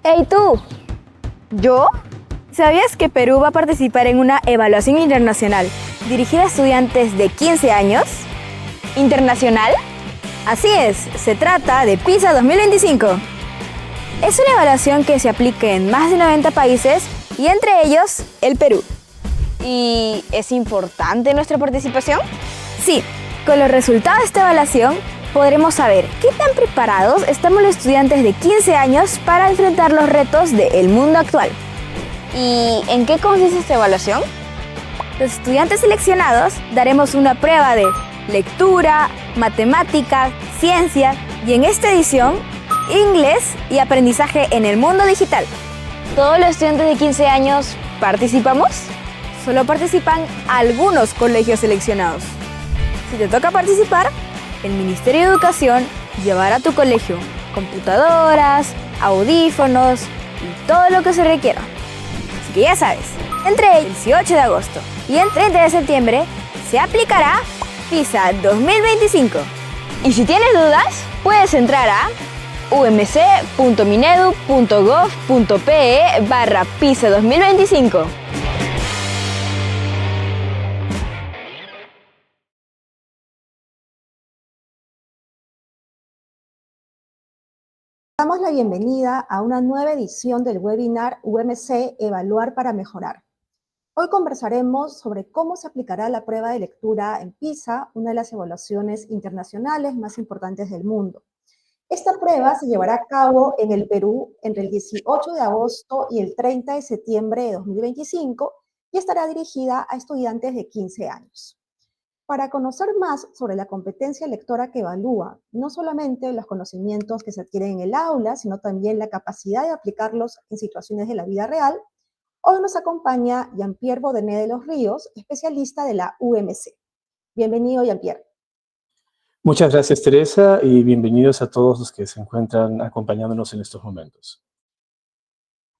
¡Hey tú! ¿Yo? ¿Sabías que Perú va a participar en una evaluación internacional dirigida a estudiantes de 15 años? ¿Internacional? Así es, se trata de PISA 2025. Es una evaluación que se aplica en más de 90 países y entre ellos el Perú. ¿Y es importante nuestra participación? Sí, con los resultados de esta evaluación podremos saber qué tan preparados estamos los estudiantes de 15 años para enfrentar los retos del mundo actual. ¿Y en qué consiste esta evaluación? Los estudiantes seleccionados daremos una prueba de lectura, matemáticas, ciencia y en esta edición, inglés y aprendizaje en el mundo digital. ¿Todos los estudiantes de 15 años participamos? Solo participan algunos colegios seleccionados. Si te toca participar, el Ministerio de Educación llevará a tu colegio computadoras, audífonos y todo lo que se requiera. Así que ya sabes, entre el 18 de agosto y el 30 de septiembre se aplicará PISA 2025. Y si tienes dudas, puedes entrar a umc.minedu.gov.pe/PISA 2025. Damos la bienvenida a una nueva edición del webinar UMC Evaluar para Mejorar. Hoy conversaremos sobre cómo se aplicará la prueba de lectura en PISA, una de las evaluaciones internacionales más importantes del mundo. Esta prueba se llevará a cabo en el Perú entre el 18 de agosto y el 30 de septiembre de 2025 y estará dirigida a estudiantes de 15 años. Para conocer más sobre la competencia lectora que evalúa, no solamente los conocimientos que se adquieren en el aula, sino también la capacidad de aplicarlos en situaciones de la vida real, hoy nos acompaña Jean-Pierre Bodenet de los Ríos, especialista de la UMC. Bienvenido, Jean-Pierre. Muchas gracias, Teresa, y bienvenidos a todos los que se encuentran acompañándonos en estos momentos.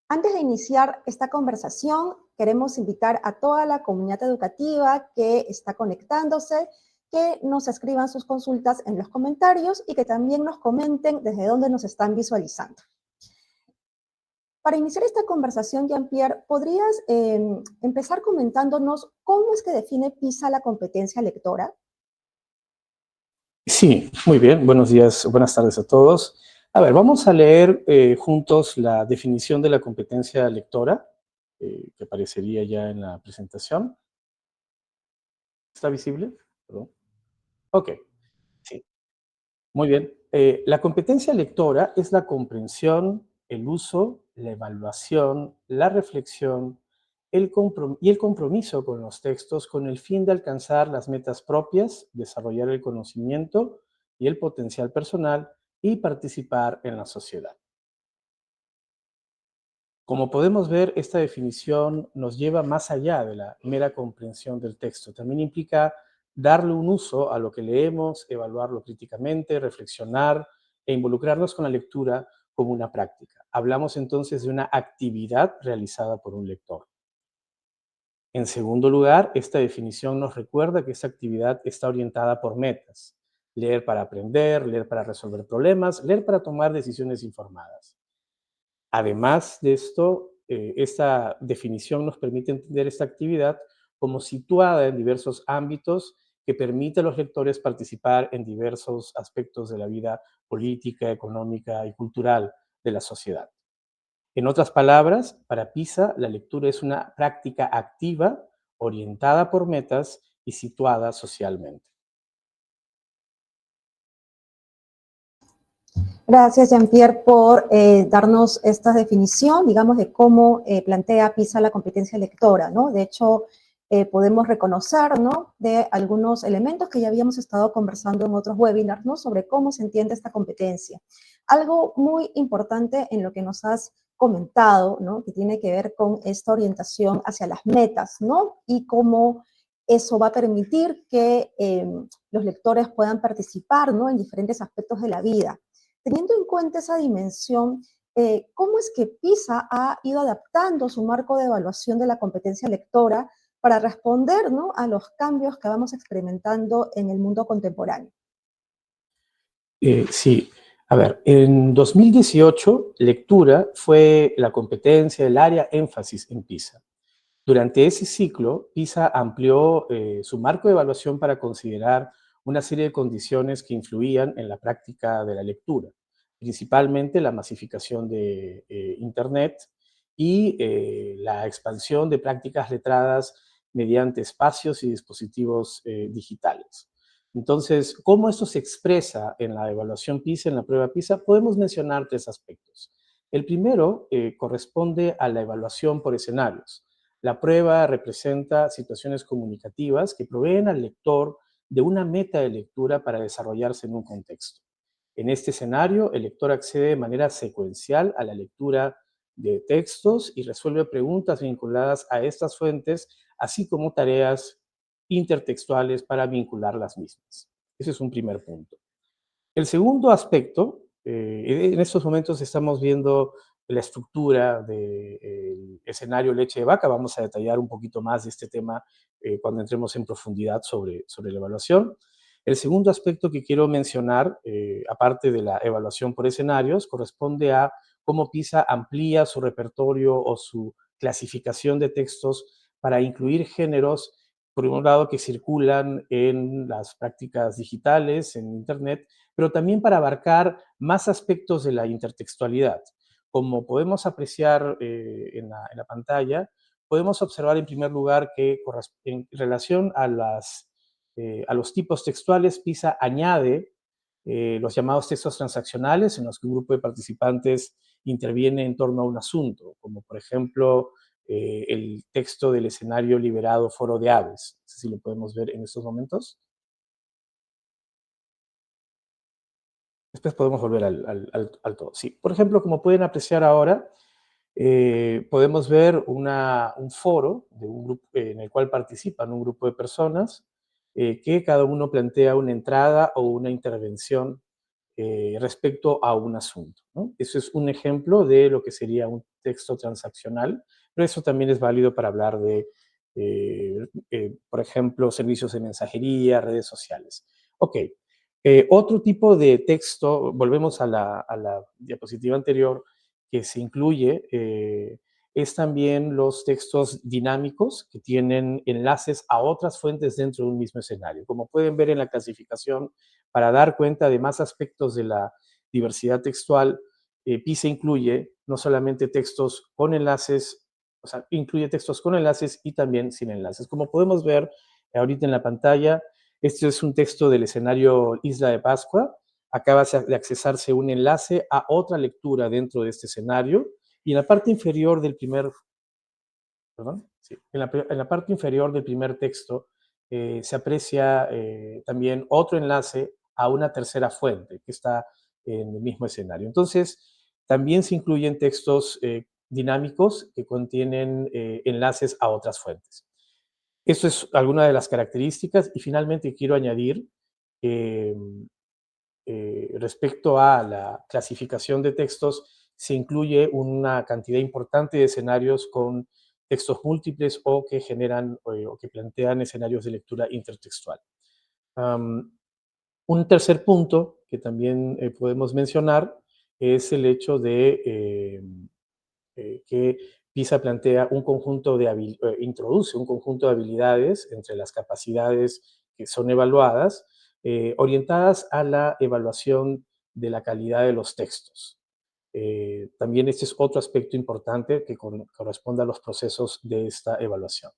Antes de iniciar esta conversación, queremos invitar a toda la comunidad educativa que está conectándose, que nos escriban sus consultas en los comentarios y que también nos comenten desde dónde nos están visualizando. Para iniciar esta conversación, Jean-Pierre, ¿podrías empezar comentándonos cómo es que define PISA la competencia lectora? Sí, muy bien. Buenos días, buenas tardes a todos. A ver, vamos a leer juntos la definición de la competencia lectora, que aparecería ya en la presentación. ¿Está visible? Perdón. Ok, sí. Muy bien. La competencia lectora es la comprensión, el uso, la evaluación, la reflexión y el compromiso con los textos con el fin de alcanzar las metas propias, desarrollar el conocimiento y el potencial personal y participar en la sociedad. Como podemos ver, esta definición nos lleva más allá de la mera comprensión del texto. También implica darle un uso a lo que leemos, evaluarlo críticamente, reflexionar e involucrarnos con la lectura como una práctica. Hablamos entonces de una actividad realizada por un lector. En segundo lugar, esta definición nos recuerda que esta actividad está orientada por metas. Leer para aprender, leer para resolver problemas, leer para tomar decisiones informadas. Además de esto, esta definición nos permite entender esta actividad como situada en diversos ámbitos que permite a los lectores participar en diversos aspectos de la vida política, económica y cultural de la sociedad. En otras palabras, para PISA, la lectura es una práctica activa, orientada por metas y situada socialmente. Gracias, Jean-Pierre, por darnos esta definición, digamos, de cómo plantea PISA la competencia lectora, ¿no? De hecho, podemos reconocer, ¿no?, de algunos elementos que ya habíamos estado conversando en otros webinars, ¿no?, sobre cómo se entiende esta competencia. Algo muy importante en lo que nos has comentado, ¿no?, que tiene que ver con esta orientación hacia las metas, ¿no?, y cómo eso va a permitir que los lectores puedan participar, ¿no?, en diferentes aspectos de la vida. Teniendo en cuenta esa dimensión, ¿cómo es que PISA ha ido adaptando su marco de evaluación de la competencia lectora para responder, ¿no?, a los cambios que vamos experimentando en el mundo contemporáneo? Sí, A ver, en 2018, lectura fue la competencia, el área énfasis en PISA. Durante ese ciclo, PISA amplió su marco de evaluación para considerar una serie de condiciones que influían en la práctica de la lectura, principalmente la masificación de Internet y la expansión de prácticas letradas mediante espacios y dispositivos digitales. Entonces, ¿cómo esto se expresa en la evaluación PISA, en la prueba PISA? Podemos mencionar tres aspectos. El primero corresponde a la evaluación por escenarios. La prueba representa situaciones comunicativas que proveen al lector de una meta de lectura para desarrollarse en un contexto. En este escenario, el lector accede de manera secuencial a la lectura de textos y resuelve preguntas vinculadas a estas fuentes, así como tareas intertextuales para vincular las mismas. Ese es un primer punto. El segundo aspecto, en estos momentos estamos viendo la estructura del escenario leche de vaca. Vamos a detallar un poquito más de este tema cuando entremos en profundidad sobre la evaluación. El segundo aspecto que quiero mencionar, aparte de la evaluación por escenarios, corresponde a cómo PISA amplía su repertorio o su clasificación de textos para incluir géneros, por un lado, que circulan en las prácticas digitales, en Internet, pero también para abarcar más aspectos de la intertextualidad. Como podemos apreciar en la pantalla, podemos observar en primer lugar que en relación a los tipos textuales, PISA añade los llamados textos transaccionales en los que un grupo de participantes interviene en torno a un asunto, como por ejemplo el texto del escenario liberado Foro de Aves. No sé si lo podemos ver en estos momentos. Después podemos volver al todo. Sí, por ejemplo, como pueden apreciar ahora, podemos ver un foro de un grupo, en el cual participan un grupo de personas que cada uno plantea una entrada o una intervención respecto a un asunto, ¿no? Eso es un ejemplo de lo que sería un texto transaccional, pero eso también es válido para hablar de, por ejemplo, servicios de mensajería, redes sociales. Ok, otro tipo de texto, volvemos a la diapositiva anterior, que se incluye es también los textos dinámicos que tienen enlaces a otras fuentes dentro de un mismo escenario. Como pueden ver en la clasificación, para dar cuenta de más aspectos de la diversidad textual, PISA incluye no solamente textos con enlaces, o sea, incluye textos con enlaces y también sin enlaces. Como podemos ver ahorita en la pantalla, este es un texto del escenario Isla de Pascua. Acaba de accesarse un enlace a otra lectura dentro de este escenario y en la parte inferior del primer, perdón, sí, en la parte inferior del primer texto se aprecia también otro enlace a una tercera fuente que está en el mismo escenario. Entonces, también se incluyen textos dinámicos que contienen enlaces a otras fuentes. Eso es alguna de las características y finalmente quiero añadir eh, respecto a la clasificación de textos, se incluye una cantidad importante de escenarios con textos múltiples o que generan o que plantean escenarios de lectura intertextual. Un tercer punto que también podemos mencionar es el hecho de que PISA plantea un conjunto introduce un conjunto de habilidades entre las capacidades que son evaluadas, orientadas a la evaluación de la calidad de los textos. También este es otro aspecto importante que corresponde a los procesos de esta evaluación.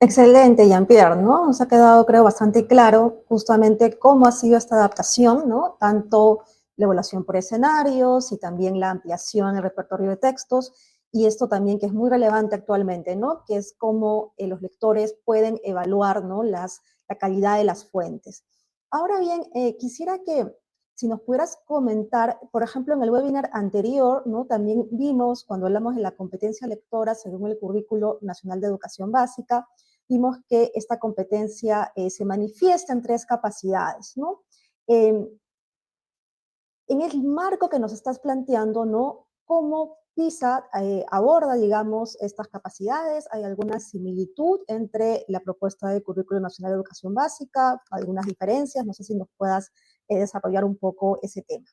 Excelente, Jean-Pierre, ¿no? Nos ha quedado, creo, bastante claro justamente cómo ha sido esta adaptación, ¿no? Tanto la evaluación por escenarios y también la ampliación del repertorio de textos, y esto también que es muy relevante actualmente, ¿no? Que es cómo los lectores pueden evaluar, ¿no? La calidad de las fuentes. Ahora bien, quisiera que si nos pudieras comentar, por ejemplo, en el webinar anterior, ¿no? También vimos, cuando hablamos de la competencia lectora según el Currículo Nacional de Educación Básica, vimos que esta competencia se manifiesta en tres capacidades, ¿no? En el marco que nos estás planteando, ¿no? ¿Cómo PISA aborda, digamos, estas capacidades? ¿Hay alguna similitud entre la propuesta del Currículo Nacional de Educación Básica? ¿Algunas diferencias? No sé si nos puedas desarrollar un poco ese tema.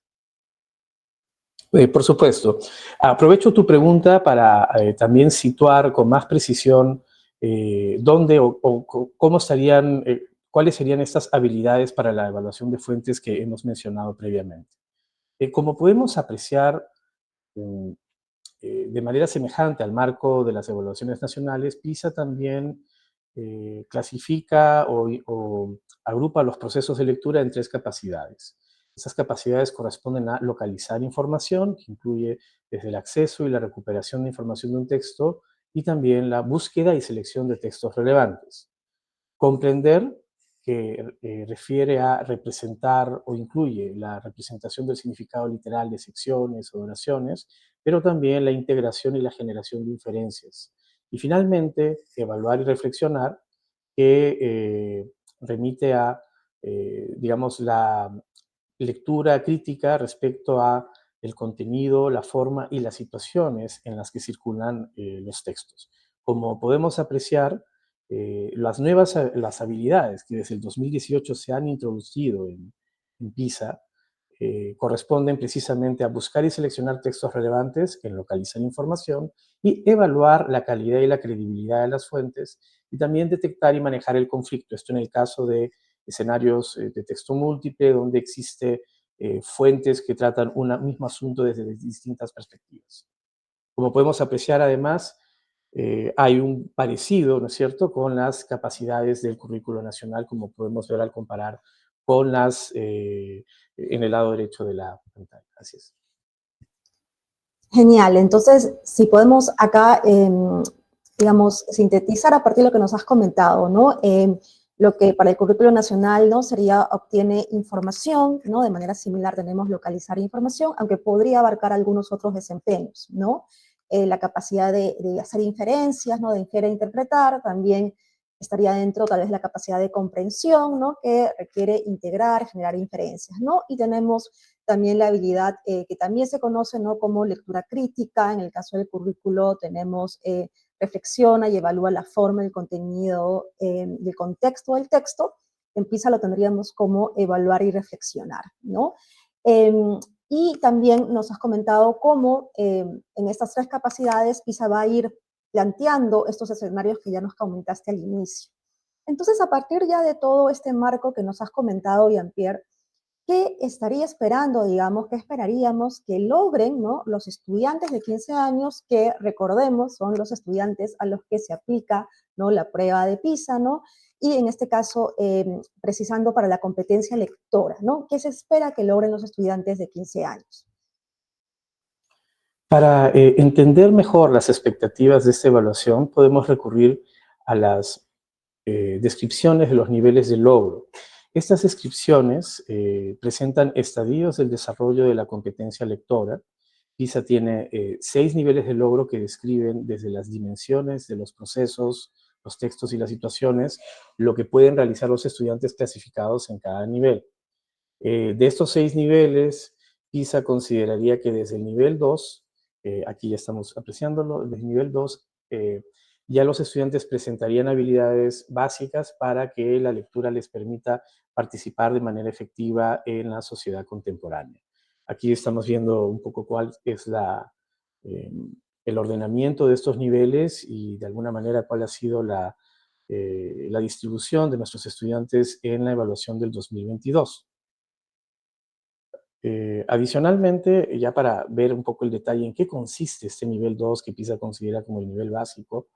Por supuesto. Aprovecho tu pregunta para también situar con más precisión dónde o cómo estarían, cuáles serían estas habilidades para la evaluación de fuentes que hemos mencionado previamente. Como podemos apreciar, mm, de manera semejante al marco de las evaluaciones nacionales, PISA también clasifica o agrupa los procesos de lectura en 3 capacidades. Esas capacidades corresponden a localizar información, que incluye desde el acceso y la recuperación de información de un texto, y también la búsqueda y selección de textos relevantes. Comprender, que refiere a representar o incluye la representación del significado literal de secciones o oraciones, pero también la integración y la generación de inferencias. Y finalmente, evaluar y reflexionar, que remite a, digamos, la lectura crítica respecto a el contenido, la forma y las situaciones en las que circulan los textos. Como podemos apreciar, las habilidades que desde el 2018 se han introducido en PISA corresponden precisamente a buscar y seleccionar textos relevantes, en localizar información y evaluar la calidad y la credibilidad de las fuentes, y también detectar y manejar el conflicto. Esto en el caso de escenarios de texto múltiple, donde existe fuentes que tratan un mismo asunto desde distintas perspectivas. Como podemos apreciar, además, hay un parecido, ¿no es cierto?, con las capacidades del currículo nacional, como podemos ver al comparar con las en el lado derecho de la pantalla. Así es. Genial, entonces si podemos acá, digamos, sintetizar a partir de lo que nos has comentado, ¿no? Lo que para el currículo nacional, ¿no?, sería obtiene información, ¿no? De manera similar tenemos localizar información, aunque podría abarcar algunos otros desempeños, ¿no? La capacidad de hacer inferencias, ¿no? De inferir e interpretar, también estaría dentro tal vez la capacidad de comprensión, ¿no? Que requiere integrar, generar inferencias, ¿no? Y tenemos también la habilidad que también se conoce, ¿no?, como lectura crítica. En el caso del currículo tenemos reflexiona y evalúa la forma, el contenido, del contexto del texto. En PISA lo tendríamos como evaluar y reflexionar, ¿no? Y también nos has comentado cómo en estas 3 capacidades PISA va a ir planteando estos escenarios que ya nos comentaste al inicio. Entonces, a partir ya de todo este marco que nos has comentado, Jean-Pierre, ¿qué estaría esperando, digamos, qué esperaríamos que logren, ¿no?, los estudiantes de 15 años, que recordemos son los estudiantes a los que se aplica, ¿no?, la prueba de PISA, ¿no? Y en este caso, precisando para la competencia lectora, ¿no? ¿Qué se espera que logren los estudiantes de 15 años? Para entender mejor las expectativas de esta evaluación, podemos recurrir a las descripciones de los niveles de logro. Estas descripciones presentan estadios del desarrollo de la competencia lectora. PISA tiene 6 niveles de logro que describen desde las dimensiones de los procesos, los textos y las situaciones, lo que pueden realizar los estudiantes clasificados en cada nivel. De estos 6 niveles, PISA consideraría que desde el nivel 2, aquí ya estamos apreciándolo, desde el nivel 2, ya los estudiantes presentarían habilidades básicas para que la lectura les permita participar de manera efectiva en la sociedad contemporánea. Aquí estamos viendo un poco cuál es eh, el ordenamiento de estos niveles y de alguna manera cuál ha sido la distribución de nuestros estudiantes en la evaluación del 2022. Adicionalmente, ya para ver un poco el detalle en qué consiste este nivel 2 que PISA considera como el nivel básico,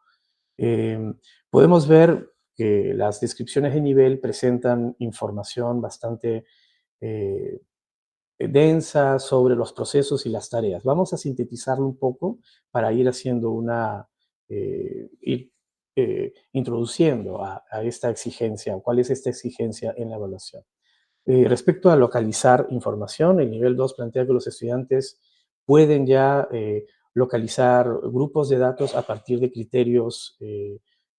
podemos ver que las descripciones de nivel presentan información bastante densa sobre los procesos y las tareas. Vamos a sintetizarlo un poco para ir haciendo ir introduciendo a esta exigencia, cuál es esta exigencia en la evaluación. Respecto a localizar información, el nivel 2 plantea que los estudiantes pueden ya localizar grupos de datos a partir de criterios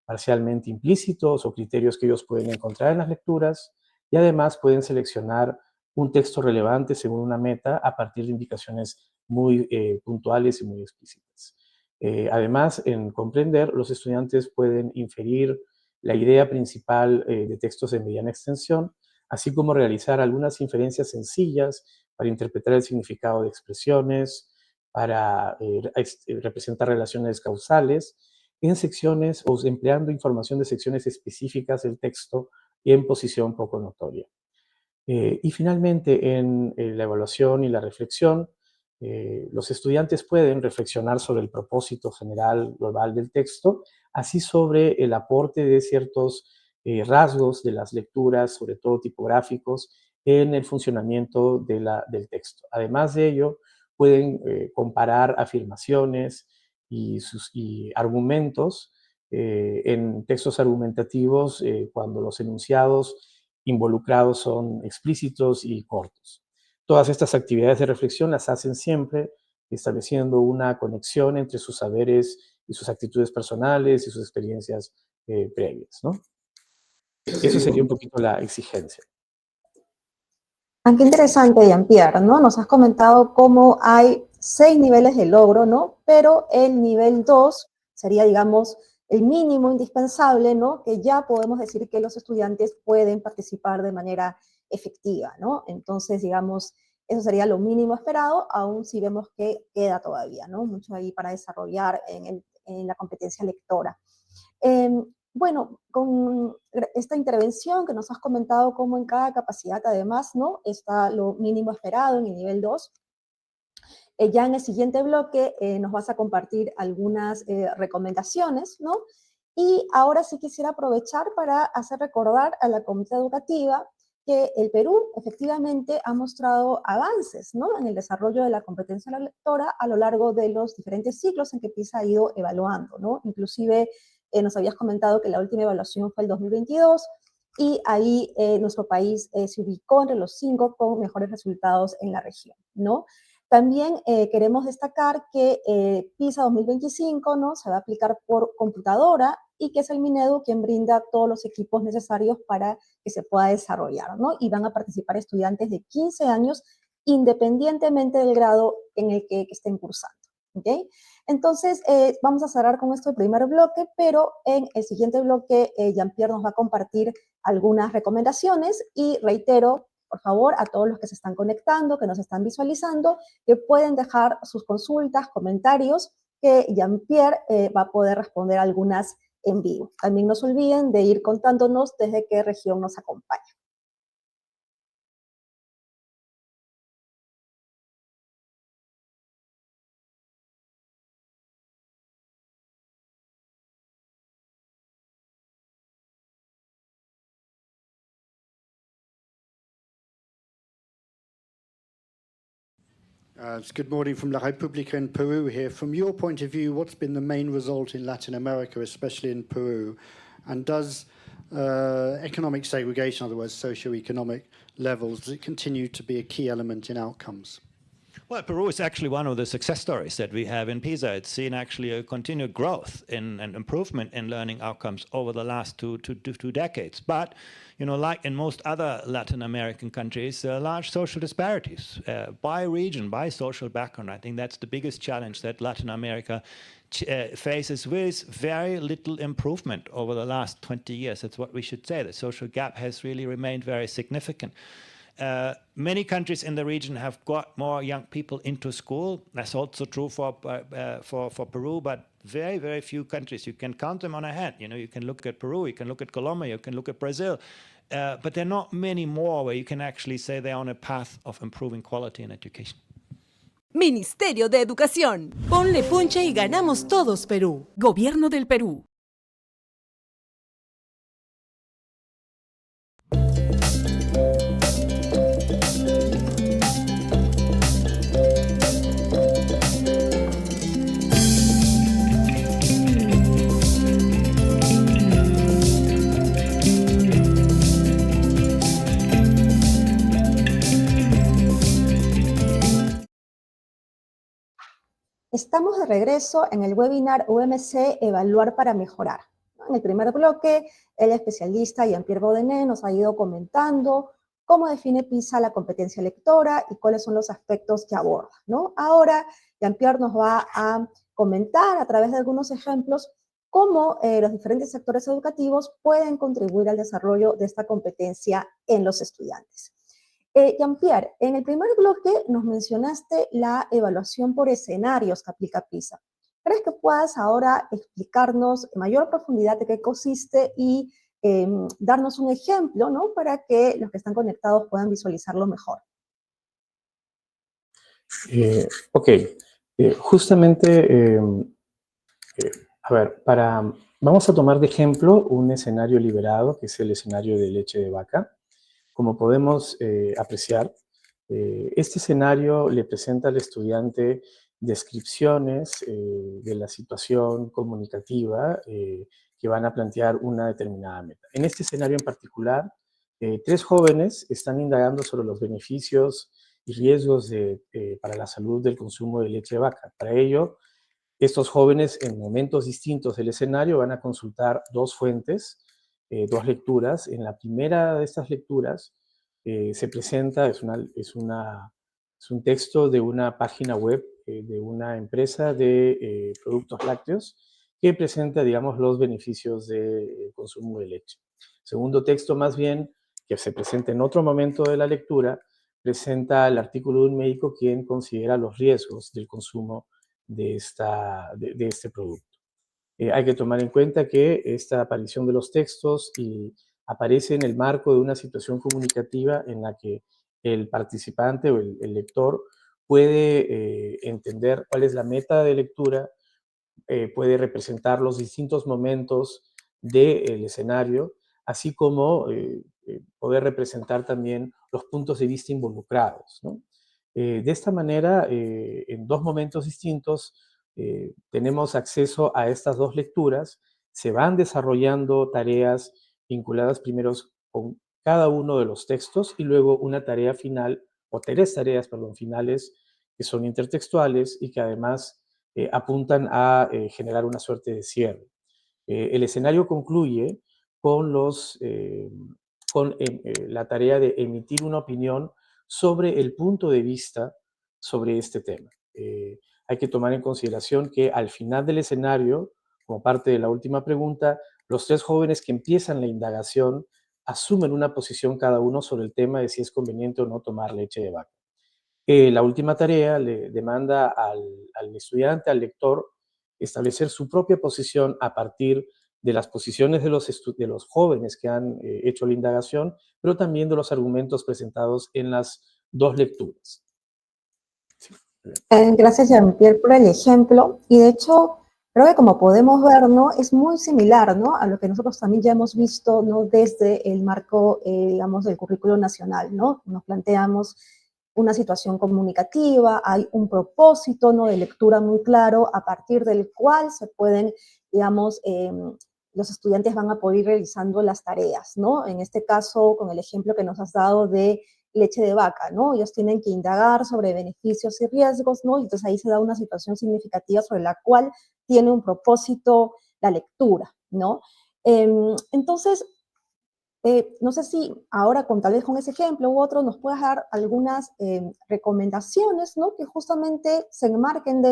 parcialmente implícitos o criterios que ellos pueden encontrar en las lecturas, y además pueden seleccionar un texto relevante según una meta a partir de indicaciones muy puntuales y muy explícitas. Además, en comprender, los estudiantes pueden inferir la idea principal de textos de mediana extensión así como realizar algunas inferencias sencillas para interpretar el significado de expresiones, para representar relaciones causales en secciones o empleando información de secciones específicas del texto en posición poco notoria. Y finalmente, en la evaluación y la reflexión, los estudiantes pueden reflexionar sobre el propósito general global del texto, así sobre el aporte de ciertos rasgos de las lecturas, sobre todo tipográficos, en el funcionamiento del texto. Además de ello, pueden comparar afirmaciones y argumentos en textos argumentativos cuando los enunciados involucrados son explícitos y cortos. Todas estas actividades de reflexión las hacen siempre estableciendo una conexión entre sus saberes y sus actitudes personales y sus experiencias previas, ¿no? Eso sería un poquito la exigencia. Qué interesante, Jean-Pierre, ¿no? Nos has comentado cómo hay 6 niveles de logro, ¿no? Pero el nivel 2 sería, digamos, el mínimo indispensable, ¿no? Que ya podemos decir que los estudiantes pueden participar de manera efectiva, ¿no? Entonces, digamos, eso sería lo mínimo esperado, aún si vemos que queda todavía, ¿no? Mucho ahí para desarrollar en la competencia lectora. Bueno, con esta intervención que nos has comentado cómo en cada capacidad además, ¿no? Está lo mínimo esperado en el nivel 2. Ya en el siguiente bloque nos vas a compartir algunas recomendaciones, ¿no? Y ahora sí quisiera aprovechar para hacer recordar a la comunidad educativa que el Perú efectivamente ha mostrado avances, ¿no? En el desarrollo de la competencia lectora a lo largo de los diferentes ciclos en que PISA ha ido evaluando, ¿no? Inclusive nos habías comentado que la última evaluación fue el 2022 y ahí nuestro país se ubicó entre los 5 con mejores resultados en la región, ¿no? También queremos destacar que PISA 2025, ¿no? Se va a aplicar por computadora y que es el Minedu quien brinda todos los equipos necesarios para que se pueda desarrollar, ¿no? Y van a participar estudiantes de 15 años independientemente del grado en el que estén cursando, ¿ok? Entonces, vamos a cerrar con esto el primer bloque, pero en el siguiente bloque Jean-Pierre nos va a compartir algunas recomendaciones y reitero, por favor, a todos los que se están conectando, que nos están visualizando, que pueden dejar sus consultas, comentarios, que Jean-Pierre va a poder responder algunas en vivo. También no se olviden de ir contándonos desde qué región nos acompaña. Good morning from La República in Peru here. From your point of view, what's been the main result in Latin America, especially in Peru? And does economic segregation, in other words, socioeconomic levels, does it continue to be a key element in outcomes? Well, Peru is actually one of the success stories that we have in PISA. It's seen actually a continued growth and improvement in learning outcomes over the last two decades. But, you know, like in most other Latin American countries, large social disparities by region, by social background. I think that's the biggest challenge that Latin America faces, with very little improvement over the last 20 years. That's what we should say. The social gap has really remained very significant. Many countries in the region have got more young people into school. That's also true for Peru, but very, very few countries. You can count them on a hand. You know, you can look at Peru, you can look at Colombia, you can look at Brazil, but there are not many more where you can actually say they're on a path of improving quality in education. Ministerio de Educación. Ponle punche y ganamos todos, Perú. Gobierno del Perú. Estamos de regreso en el webinar UMC Evaluar para Mejorar. En el primer bloque, el especialista Jean-Pierre Bodenet nos ha ido comentando cómo define PISA la competencia lectora y cuáles son los aspectos que aborda, ¿no? Ahora, Jean-Pierre nos va a comentar a través de algunos ejemplos cómo los diferentes sectores educativos pueden contribuir al desarrollo de esta competencia en los estudiantes. Jean-Pierre, en el primer bloque nos mencionaste la evaluación por escenarios que aplica PISA. ¿Crees que puedas ahora explicarnos en mayor profundidad de qué consiste y darnos un ejemplo, ¿no?, para que los que están conectados puedan visualizarlo mejor? Ok, justamente, a ver, vamos a tomar de ejemplo un escenario liberado, que es el escenario de leche de vaca. Como podemos apreciar, este escenario le presenta al estudiante descripciones de la situación comunicativa que van a plantear una determinada meta. En este escenario en particular, 3 jóvenes están indagando sobre los beneficios y riesgos para la salud del consumo de leche de vaca. Para ello, estos jóvenes en momentos distintos del escenario van a consultar 2 fuentes, 2 lecturas. En la primera de estas lecturas se presenta, es un texto de una página web de una empresa de productos lácteos que presenta, digamos, los beneficios del consumo de leche. Segundo texto, más bien, que se presenta en otro momento de la lectura, presenta el artículo de un médico quien considera los riesgos del consumo de este producto. Hay que tomar en cuenta que esta aparición de los textos aparece en el marco de una situación comunicativa en la que el participante o el lector puede entender cuál es la meta de lectura, puede representar los distintos momentos del escenario, así como poder representar también los puntos de vista involucrados, ¿no? De esta manera, en 2 momentos distintos, tenemos acceso a estas 2 lecturas, se van desarrollando tareas vinculadas primero con cada uno de los textos y luego una tarea final, o 3 tareas, perdón, finales, que son intertextuales y que además apuntan a generar una suerte de cierre. El escenario concluye con, la tarea de emitir una opinión sobre el punto de vista sobre este tema. Hay que tomar en consideración que al final del escenario, como parte de la última pregunta, los 3 jóvenes que empiezan la indagación asumen una posición cada uno sobre el tema de si es conveniente o no tomar leche de vaca. La última tarea le demanda al estudiante, al lector, establecer su propia posición a partir de las posiciones de los jóvenes que han hecho la indagación, pero también de los argumentos presentados en las 2 lecturas. Sí. Gracias, Jean-Pierre, por el ejemplo. Y de hecho, creo que como podemos ver, ¿no?, es muy similar, ¿no?, a lo que nosotros también ya hemos visto, ¿no?, desde el marco, digamos, del currículo nacional, ¿no? Nos planteamos una situación comunicativa, hay un propósito, ¿no?, de lectura muy claro, a partir del cual se pueden, digamos, los estudiantes van a poder ir realizando las tareas, ¿no? En este caso, con el ejemplo que nos has dado de leche de vaca, ¿no? Ellos tienen que indagar sobre beneficios y riesgos, ¿no? Y entonces ahí se da una situación significativa sobre la cual tiene un propósito la lectura, ¿no? Entonces, no sé si ahora, tal vez con ese ejemplo u otro, nos puedas dar algunas recomendaciones, ¿no?, que justamente se enmarquen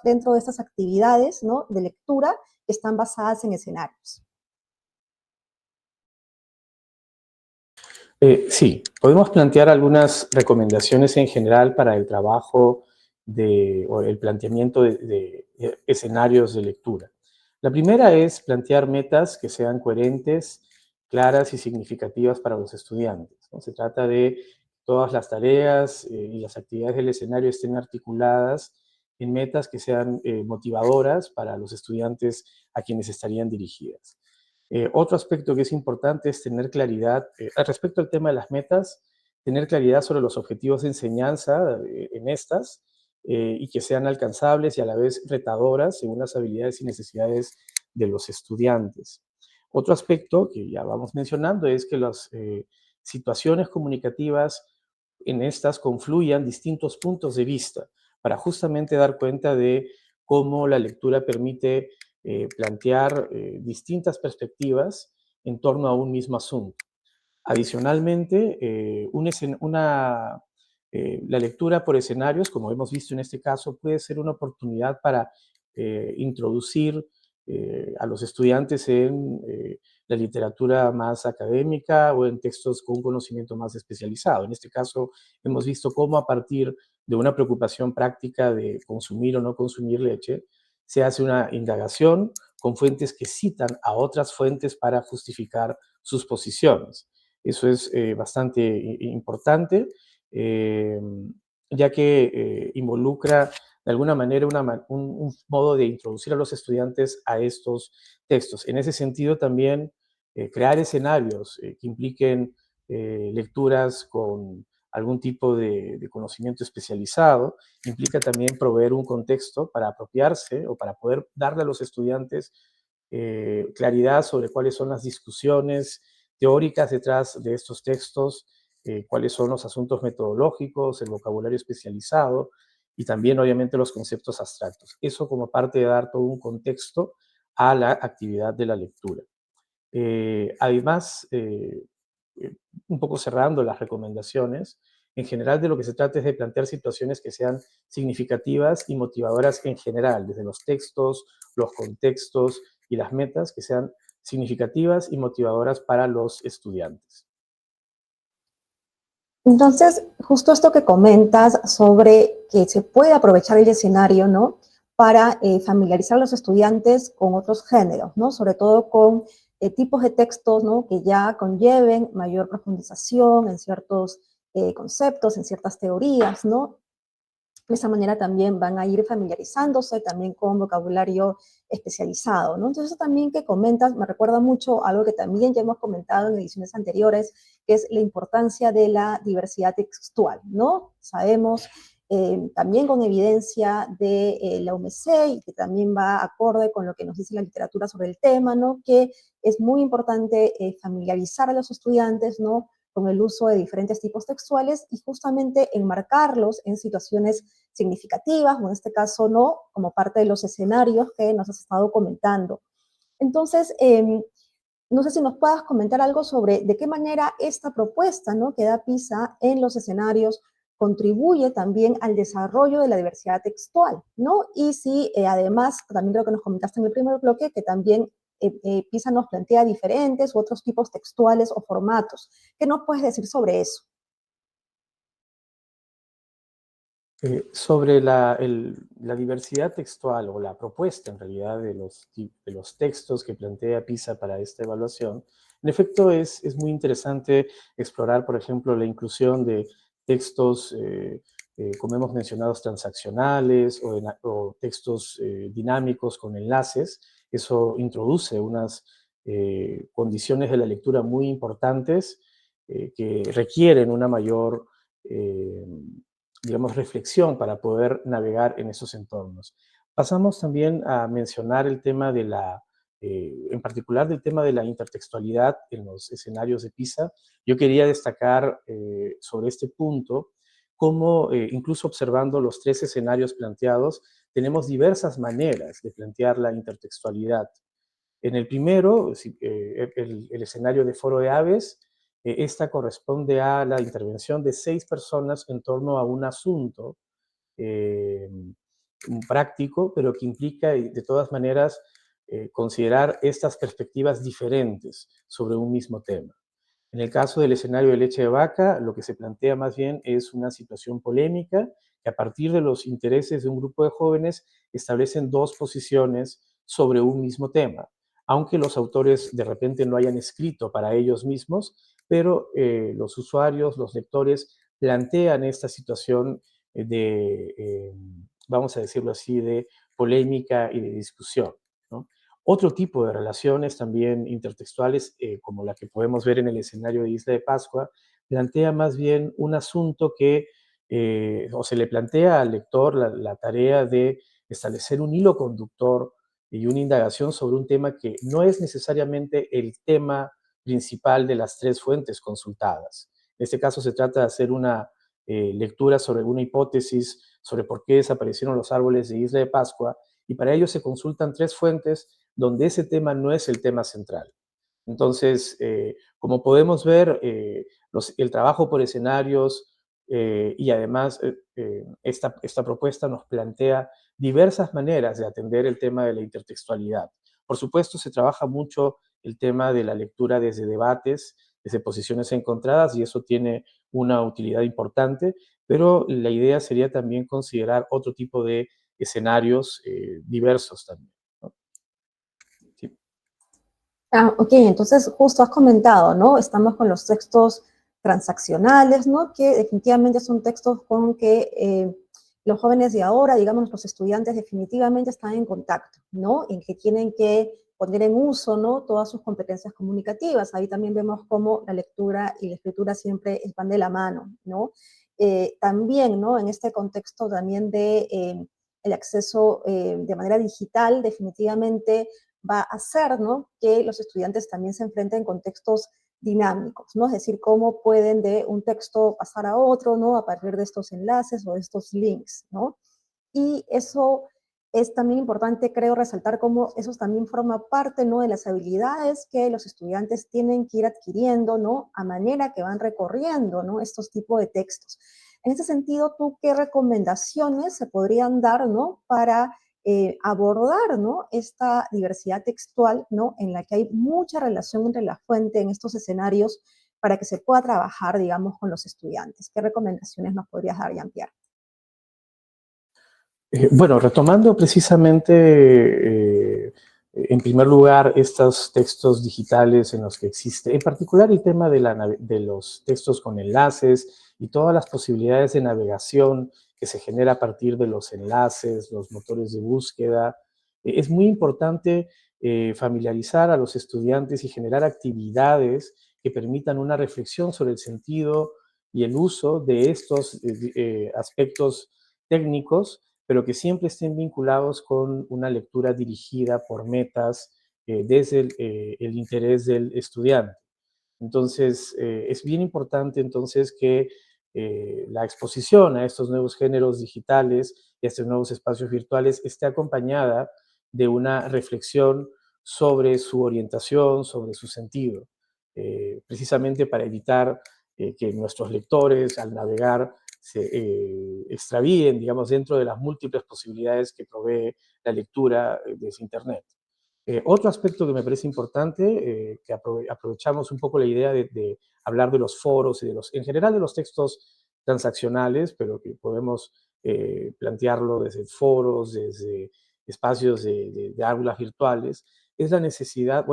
dentro de estas actividades, ¿no?, de lectura que están basadas en escenarios. Sí, podemos plantear algunas recomendaciones en general para el trabajo o el planteamiento de escenarios de lectura. La primera es plantear metas que sean coherentes, claras y significativas para los estudiantes, ¿no? Se trata de todas las tareas y las actividades del escenario estén articuladas en metas que sean motivadoras para los estudiantes a quienes estarían dirigidas. Otro aspecto que es importante es tener claridad, respecto al tema de las metas, tener claridad sobre los objetivos de enseñanza en estas y que sean alcanzables y a la vez retadoras según las habilidades y necesidades de los estudiantes. Otro aspecto que ya vamos mencionando es que las situaciones comunicativas en estas confluyan distintos puntos de vista para justamente dar cuenta de cómo la lectura permite plantear distintas perspectivas en torno a un mismo asunto. Adicionalmente, la lectura por escenarios, como hemos visto en este caso, puede ser una oportunidad para introducir a los estudiantes en la literatura más académica o en textos con conocimiento más especializado. En este caso, hemos visto cómo a partir de una preocupación práctica de consumir o no consumir leche, se hace una indagación con fuentes que citan a otras fuentes para justificar sus posiciones. Eso es bastante importante, eh, ya que involucra de alguna manera un modo de introducir a los estudiantes a estos textos. En ese sentido, también crear escenarios que impliquen lecturas con algún tipo de conocimiento especializado, implica también proveer un contexto para apropiarse o para poder darle a los estudiantes claridad sobre cuáles son las discusiones teóricas detrás de estos textos, cuáles son los asuntos metodológicos, el vocabulario especializado y también obviamente los conceptos abstractos. Eso como parte de dar todo un contexto a la actividad de la lectura. Además, un poco cerrando las recomendaciones, en general de lo que se trata es de plantear situaciones que sean significativas y motivadoras en general, desde los textos, los contextos y las metas que sean significativas y motivadoras para los estudiantes. Entonces, justo esto que comentas sobre que se puede aprovechar el escenario, ¿no? Para familiarizar a los estudiantes con otros géneros, ¿no? Sobre todo con tipos de textos, ¿no? Que ya conlleven mayor profundización en ciertos conceptos, en ciertas teorías, ¿no? De esa manera también van a ir familiarizándose también con vocabulario especializado, ¿no? Entonces, eso también que comentas me recuerda mucho a algo que también ya hemos comentado en ediciones anteriores, que es la importancia de la diversidad textual, ¿no? Sabemos también con evidencia de la UMC y que también va acorde con lo que nos dice la literatura sobre el tema, ¿no? Que es muy importante familiarizar a los estudiantes, ¿no? Con el uso de diferentes tipos textuales y justamente enmarcarlos en situaciones significativas, o en este caso no, como parte de los escenarios que nos has estado comentando. Entonces, no sé si nos puedas comentar algo sobre de qué manera esta propuesta, ¿no? Que da PISA en los escenarios contribuye también al desarrollo de la diversidad textual, ¿no? Y si además, también creo que nos comentaste en el primer bloque, que también PISA nos plantea diferentes u otros tipos textuales o formatos. ¿Qué nos puedes decir sobre eso? Sobre la diversidad textual o la propuesta en realidad de los textos que plantea PISA para esta evaluación, en efecto es muy interesante explorar, por ejemplo, la inclusión de textos, como hemos mencionado, transaccionales o textos dinámicos con enlaces. Eso introduce unas condiciones de la lectura muy importantes que requieren una mayor digamos, reflexión para poder navegar en esos entornos. Pasamos también a mencionar el tema de en particular del tema de la intertextualidad en los escenarios de PISA. Yo quería destacar sobre este punto cómo, incluso observando los tres escenarios planteados, tenemos diversas maneras de plantear la intertextualidad. En el primero, el escenario de foro de aves, esta corresponde a la intervención de 6 personas en torno a un asunto eh, práctico, pero que implica, de todas maneras, considerar estas perspectivas diferentes sobre un mismo tema. En el caso del escenario de leche de vaca, lo que se plantea más bien es una situación polémica que a partir de los intereses de un grupo de jóvenes establecen dos posiciones sobre un mismo tema, aunque los autores de repente no hayan escrito para ellos mismos, pero los usuarios, los lectores, plantean esta situación vamos a decirlo así, de polémica y de discusión, ¿no? Otro tipo de relaciones también intertextuales, como la que podemos ver en el escenario de Isla de Pascua, plantea más bien un asunto que, o se le plantea al lector la tarea de establecer un hilo conductor y una indagación sobre un tema que no es necesariamente el tema principal de las tres fuentes consultadas. En este caso se trata de hacer una lectura sobre una hipótesis sobre por qué desaparecieron los árboles de Isla de Pascua, y para ello se consultan tres fuentes donde ese tema no es el tema central. Entonces, como podemos ver, el trabajo por escenarios y además esta propuesta nos plantea diversas maneras de atender el tema de la intertextualidad. Por supuesto, se trabaja mucho el tema de la lectura desde debates, desde posiciones encontradas, y eso tiene una utilidad importante, pero la idea sería también considerar otro tipo de escenarios diversos también, ¿no? Sí. Ok, entonces justo has comentado, ¿no? Estamos con los textos transaccionales, ¿no? Que definitivamente son textos con que los jóvenes de ahora, digamos, los estudiantes definitivamente están en contacto, ¿no? En que tienen que poner en uso, ¿no? Todas sus competencias comunicativas. Ahí también vemos cómo la lectura y la escritura siempre van de la mano, ¿no? También, ¿no? En este contexto también de el acceso de manera digital, definitivamente va a hacer, ¿no? Que los estudiantes también se enfrenten con textos dinámicos, ¿no? Es decir, cómo pueden de un texto pasar a otro, ¿no? A partir de estos enlaces o de estos links, ¿no? Y eso es también importante, creo, resaltar cómo eso también forma parte, ¿no? De las habilidades que los estudiantes tienen que ir adquiriendo, ¿no? A manera que van recorriendo, ¿no? Estos tipos de textos. En ese sentido, ¿tú qué recomendaciones se podrían dar, ¿no? Para abordar, ¿no? Esta diversidad textual, ¿no? En la que hay mucha relación entre la fuente en estos escenarios para que se pueda trabajar, digamos, con los estudiantes. ¿Qué recomendaciones nos podrías dar, Jean-Pierre? Bueno, retomando precisamente, en primer lugar, estos textos digitales en los que existe, en particular el tema de los textos con enlaces y todas las posibilidades de navegación que se genera a partir de los enlaces, los motores de búsqueda. Es muy importante familiarizar a los estudiantes y generar actividades que permitan una reflexión sobre el sentido y el uso de estos aspectos técnicos, pero que siempre estén vinculados con una lectura dirigida por metas desde el interés del estudiante. Entonces, es bien importante entonces que la exposición a estos nuevos géneros digitales y a estos nuevos espacios virtuales esté acompañada de una reflexión sobre su orientación, sobre su sentido, precisamente para evitar que nuestros lectores al navegar se extravíen, digamos, dentro de las múltiples posibilidades que provee la lectura desde Internet. Otro aspecto que me parece importante, que aprovechamos un poco la idea de hablar de los foros y en general de los textos transaccionales, pero que podemos plantearlo desde foros, desde espacios de aulas virtuales, es la necesidad,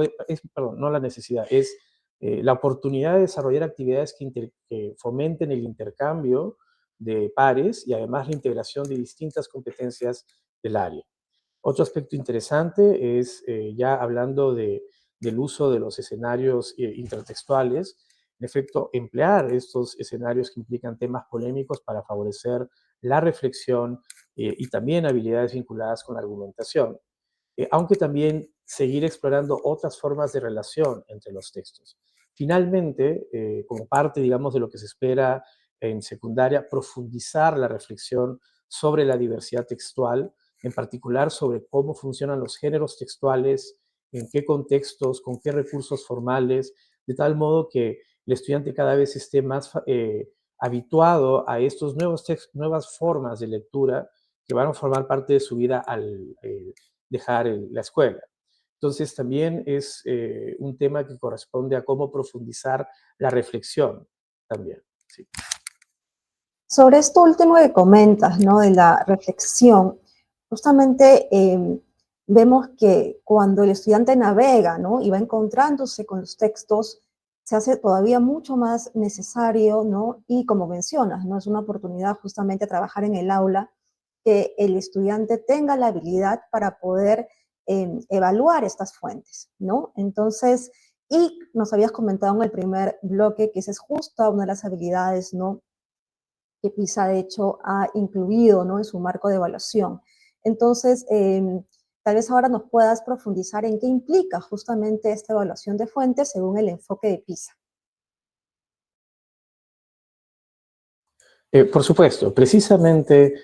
perdón, no la necesidad, es la oportunidad de desarrollar actividades que fomenten el intercambio de pares y además la integración de distintas competencias del área. Otro aspecto interesante es, ya hablando del uso de los escenarios intertextuales, en efecto, emplear estos escenarios que implican temas polémicos para favorecer la reflexión y también habilidades vinculadas con la argumentación, aunque también seguir explorando otras formas de relación entre los textos. Finalmente, como parte, digamos, de lo que se espera en secundaria, profundizar la reflexión sobre la diversidad textual, en particular sobre cómo funcionan los géneros textuales, en qué contextos, con qué recursos formales, de tal modo que el estudiante cada vez esté más habituado a estos nuevas formas de lectura que van a formar parte de su vida al dejar la escuela. Entonces también es un tema que corresponde a cómo profundizar la reflexión también. Sí. Sobre esto último que comentas, ¿no? De la reflexión, justamente vemos que cuando el estudiante navega, ¿no? Y va encontrándose con los textos, se hace todavía mucho más necesario, ¿no? Y como mencionas, ¿no? Es una oportunidad justamente a trabajar en el aula, que el estudiante tenga la habilidad para poder evaluar estas fuentes, ¿no? Entonces, y nos habías comentado en el primer bloque que esa es justo una de las habilidades, ¿no? Que PISA de hecho ha incluido, ¿no? En su marco de evaluación. Entonces, tal vez ahora nos puedas profundizar en qué implica justamente esta evaluación de fuentes según el enfoque de PISA. Por supuesto, precisamente,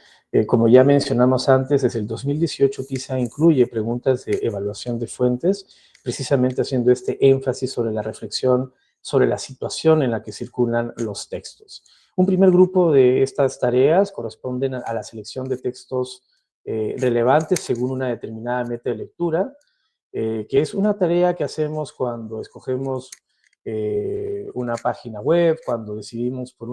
como ya mencionamos antes, desde el 2018 PISA incluye preguntas de evaluación de fuentes, precisamente haciendo este énfasis sobre la reflexión sobre la situación en la que circulan los textos. Un primer grupo de estas tareas corresponden a la selección de textos relevantes según una determinada meta de lectura, que es una tarea que hacemos cuando escogemos una página web, cuando decidimos por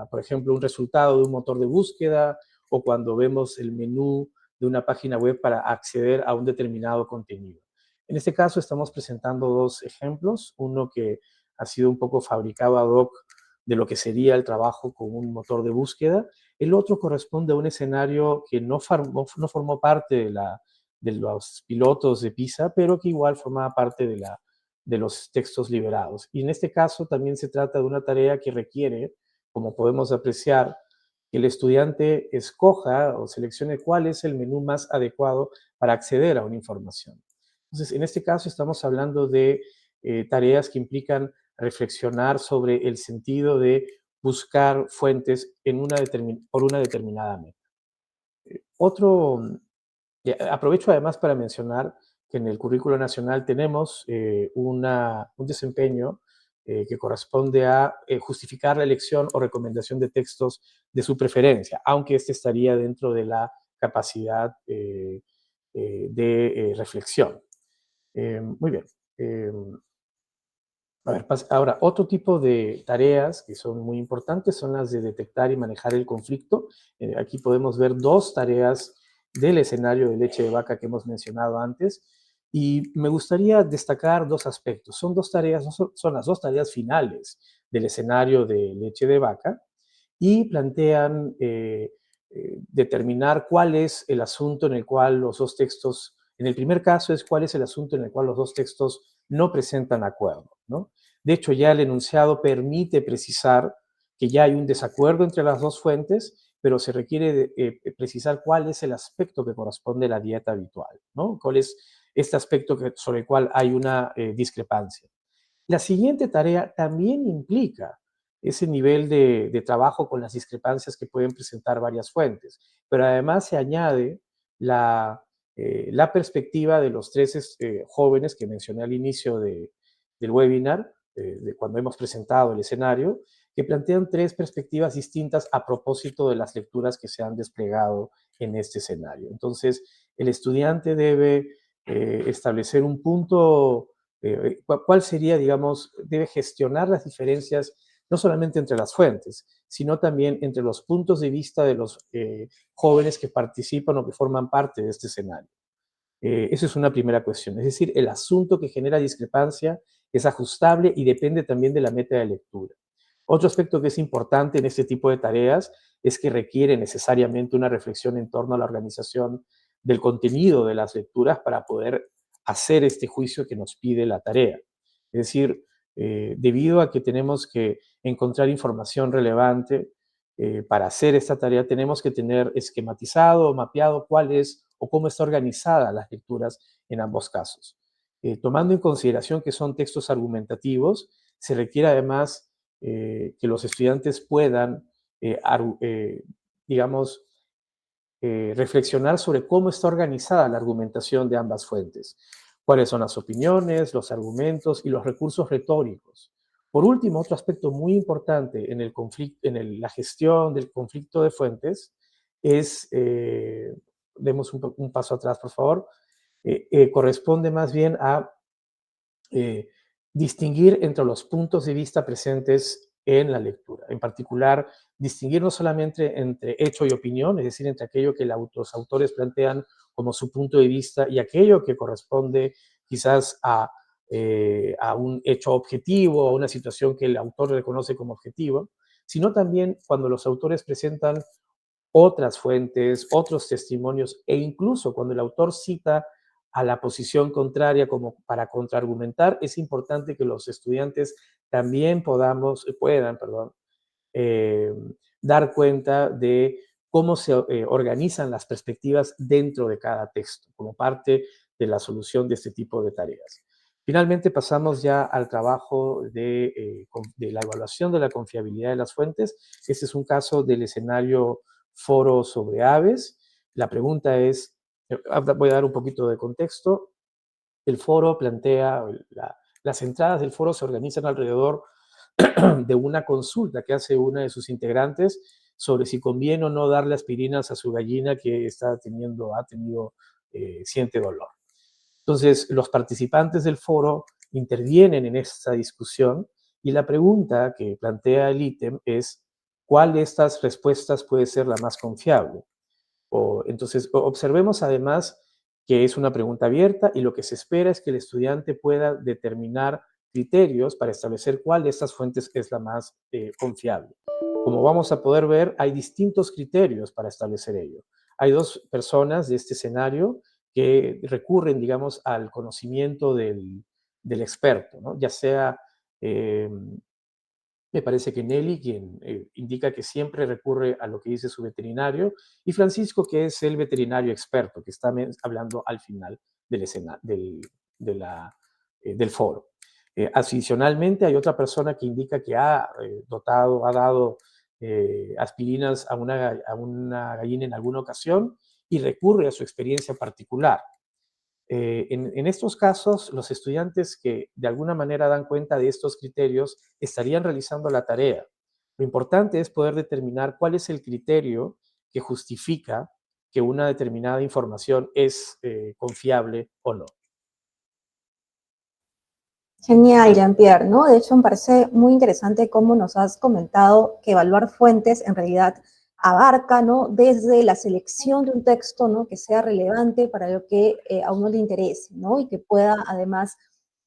por ejemplo, un resultado de un motor de búsqueda, o cuando vemos el menú de una página web para acceder a un determinado contenido. En este caso estamos presentando dos ejemplos, uno que ha sido un poco fabricado ad hoc de lo que sería el trabajo con un motor de búsqueda. El otro corresponde a un escenario que no formó parte de los pilotos de PISA, pero que igual formaba parte de los textos liberados. Y en este caso también se trata de una tarea que requiere, como podemos apreciar, que el estudiante escoja o seleccione cuál es el menú más adecuado para acceder a una información. Entonces, en este caso estamos hablando de tareas que implican reflexionar sobre el sentido de buscar fuentes por una determinada meta. Otro, aprovecho además para mencionar que en el currículo nacional tenemos un desempeño que corresponde a justificar la elección o recomendación de textos de su preferencia, aunque este estaría dentro de la capacidad de reflexión. Muy bien. A ver, ahora, otro tipo de tareas que son muy importantes son las de detectar y manejar el conflicto. Aquí podemos ver dos tareas del escenario de leche de vaca que hemos mencionado antes. Y me gustaría destacar dos aspectos. Son dos tareas, son las dos tareas finales del escenario de leche de vaca y plantean determinar cuál es el asunto en el cual los dos textos, en el primer caso es cuál es el asunto en el cual los dos textos no presentan acuerdo, ¿no? De hecho, ya el enunciado permite precisar que ya hay un desacuerdo entre las dos fuentes, pero se requiere precisar cuál es el aspecto que corresponde a la dieta habitual, ¿no? ¿Cuál es este aspecto sobre el cual hay una discrepancia? La siguiente tarea también implica ese nivel de trabajo con las discrepancias que pueden presentar varias fuentes, pero además se añade la perspectiva de los tres jóvenes que mencioné al inicio del webinar, de cuando hemos presentado el escenario, que plantean tres perspectivas distintas a propósito de las lecturas que se han desplegado en este escenario. Entonces, el estudiante debe establecer un punto, cuál sería, digamos, debe gestionar las diferencias no solamente entre las fuentes, sino también entre los puntos de vista de los jóvenes que participan o que forman parte de este escenario. Esa es una primera cuestión. Es decir, el asunto que genera discrepancia es ajustable y depende también de la meta de lectura. Otro aspecto que es importante en este tipo de tareas es que requiere necesariamente una reflexión en torno a la organización del contenido de las lecturas para poder hacer este juicio que nos pide la tarea. Es decir, debido a que tenemos que encontrar información relevante para hacer esta tarea, tenemos que tener esquematizado o mapeado cuál es o cómo está organizada las lecturas en ambos casos. Tomando en consideración que son textos argumentativos, se requiere además que los estudiantes puedan, digamos, reflexionar sobre cómo está organizada la argumentación de ambas fuentes, cuáles son las opiniones, los argumentos y los recursos retóricos. Por último, otro aspecto muy importante en el conflicto, la gestión del conflicto de fuentes es, demos un paso atrás, por favor, corresponde más bien a eh, distinguir entre los puntos de vista presentes en la lectura. En particular, distinguir no solamente entre hecho y opinión, es decir, entre aquello que los autores plantean como su punto de vista y aquello que corresponde quizás a un hecho objetivo, a una situación que el autor reconoce como objetivo, sino también cuando los autores presentan otras fuentes, otros testimonios e incluso cuando el autor cita a la posición contraria como para contraargumentar, es importante que los estudiantes también puedan, eh, dar cuenta de cómo se organizan las perspectivas dentro de cada texto, como parte de la solución de este tipo de tareas. Finalmente pasamos ya al trabajo de la evaluación de la confiabilidad de las fuentes. Este es un caso del escenario foro sobre aves. La pregunta es, voy a dar un poquito de contexto. El foro plantea, las entradas del foro se organizan alrededor de una consulta que hace una de sus integrantes sobre si conviene o no darle aspirinas a su gallina que ha tenido siente dolor. Entonces, los participantes del foro intervienen en esta discusión y la pregunta que plantea el ítem es ¿cuál de estas respuestas puede ser la más confiable? Entonces, observemos además que es una pregunta abierta y lo que se espera es que el estudiante pueda determinar criterios para establecer cuál de estas fuentes es la más confiable. Como vamos a poder ver, hay distintos criterios para establecer ello. Hay dos personas de este escenario que recurren, digamos, al conocimiento del experto, ¿no? Ya sea, me parece que Nelly, quien indica que siempre recurre a lo que dice su veterinario, y Francisco, que es el veterinario experto, que está hablando al final del foro. Adicionalmente, hay otra persona que indica que ha dado aspirinas a una gallina en alguna ocasión y recurre a su experiencia particular. En estos casos, los estudiantes que de alguna manera dan cuenta de estos criterios estarían realizando la tarea. Lo importante es poder determinar cuál es el criterio que justifica que una determinada información es confiable o no. Genial, Jean-Pierre, ¿no? De hecho, me parece muy interesante cómo nos has comentado que evaluar fuentes en realidad abarca, ¿no? Desde la selección de un texto, ¿no? Que sea relevante para lo que a uno le interese, ¿no? Y que pueda, además,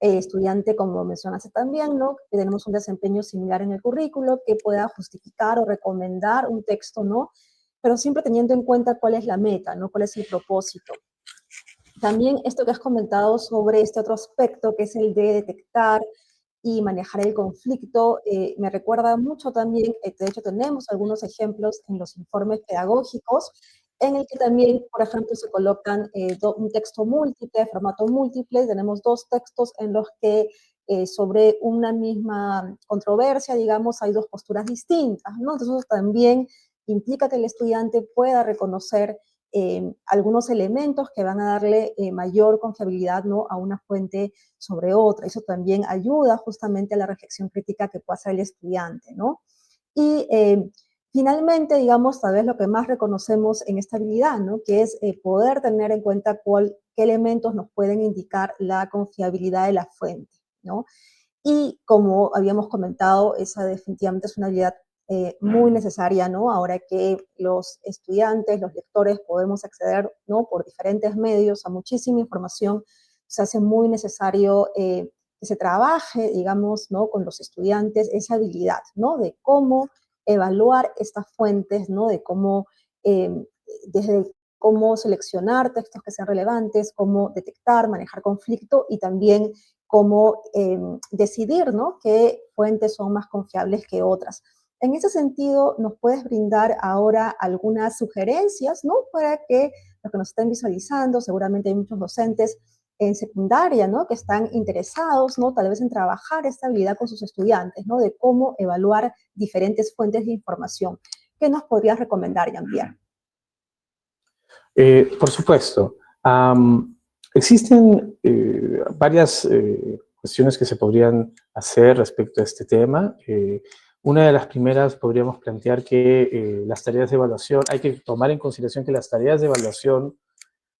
el estudiante, como mencionaste también, ¿no? Que tenemos un desempeño similar en el currículo, que pueda justificar o recomendar un texto, ¿no? Pero siempre teniendo en cuenta cuál es la meta, ¿no? Cuál es el propósito. También esto que has comentado sobre este otro aspecto, que es el de detectar y manejar el conflicto, me recuerda mucho también, de hecho tenemos algunos ejemplos en los informes pedagógicos, en el que también, por ejemplo, se colocan un texto múltiple, formato múltiple, tenemos dos textos en los que sobre una misma controversia, digamos, hay dos posturas distintas, ¿no? Entonces eso también implica que el estudiante pueda reconocer algunos elementos que van a darle mayor confiabilidad, ¿no? A una fuente sobre otra. Eso también ayuda justamente a la reflexión crítica que puede hacer el estudiante, ¿no? Y finalmente, digamos, tal vez lo que más reconocemos en esta habilidad, ¿no? Que es poder tener en cuenta qué elementos nos pueden indicar la confiabilidad de la fuente, ¿no? Y como habíamos comentado, esa definitivamente es una habilidad muy necesaria, ¿no? Ahora que los estudiantes, los lectores podemos acceder, ¿no? Por diferentes medios a muchísima información, se hace muy necesario que se trabaje, digamos, ¿no? Con los estudiantes esa habilidad, ¿no? De cómo evaluar estas fuentes, ¿no? De cómo, desde cómo seleccionar textos que sean relevantes, cómo detectar, manejar conflicto y también cómo decidir, ¿no? Qué fuentes son más confiables que otras. En ese sentido, ¿nos puedes brindar ahora algunas sugerencias, ¿no? Para que los que nos estén visualizando, seguramente hay muchos docentes en secundaria, ¿no? Que están interesados, ¿no? Tal vez en trabajar esta habilidad con sus estudiantes, ¿no? De cómo evaluar diferentes fuentes de información. ¿Qué nos podrías recomendar, Jean-Pierre? Por supuesto. Existen varias cuestiones que se podrían hacer respecto a este tema. Una de las primeras podríamos plantear que las tareas de evaluación, hay que tomar en consideración que las tareas de evaluación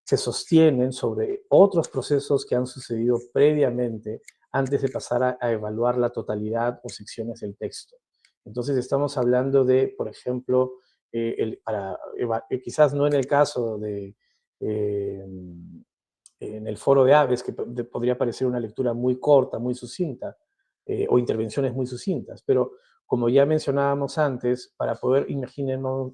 se sostienen sobre otros procesos que han sucedido previamente antes de pasar a evaluar la totalidad o secciones del texto. Entonces estamos hablando de, por ejemplo, quizás no en el caso en el foro de aves, que podría parecer una lectura muy corta, muy sucinta, o intervenciones muy sucintas, pero como ya mencionábamos antes, para poder, imaginemos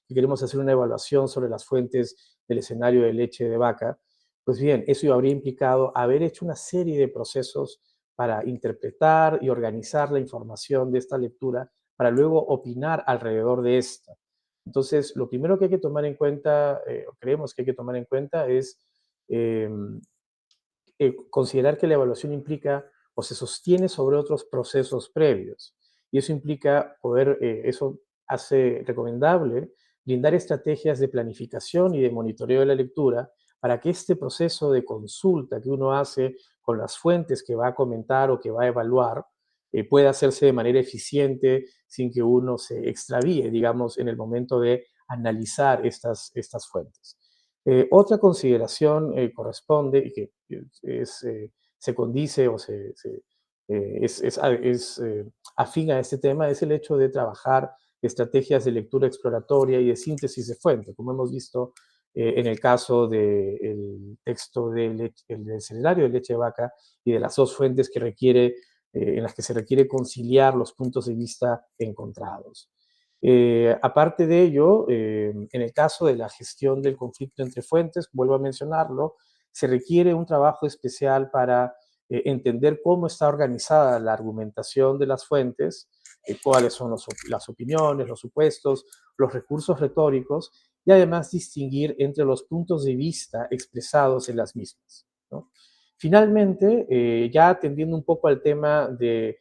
que queremos hacer una evaluación sobre las fuentes del escenario de leche de vaca, pues bien, eso habría implicado haber hecho una serie de procesos para interpretar y organizar la información de esta lectura para luego opinar alrededor de esta. Entonces, lo primero que hay que tomar en cuenta, o creemos que hay que tomar en cuenta, es eh, considerar que la evaluación implica o se sostiene sobre otros procesos previos. Y eso implica eso hace recomendable brindar estrategias de planificación y de monitoreo de la lectura para que este proceso de consulta que uno hace con las fuentes que va a comentar o que va a evaluar pueda hacerse de manera eficiente sin que uno se extravíe, digamos, en el momento de analizar estas fuentes. Otra consideración corresponde y que se condice o es afín a este tema es el hecho de trabajar estrategias de lectura exploratoria y de síntesis de fuente, como hemos visto en el caso del texto del escenario de leche de vaca y de las dos fuentes que en las que se requiere conciliar los puntos de vista encontrados. Aparte de ello, en el caso de la gestión del conflicto entre fuentes, vuelvo a mencionarlo, se requiere un trabajo especial para entender cómo está organizada la argumentación de las fuentes, cuáles son las opiniones, los supuestos, los recursos retóricos, y además distinguir entre los puntos de vista expresados en las mismas, ¿no? Finalmente, ya atendiendo un poco al tema de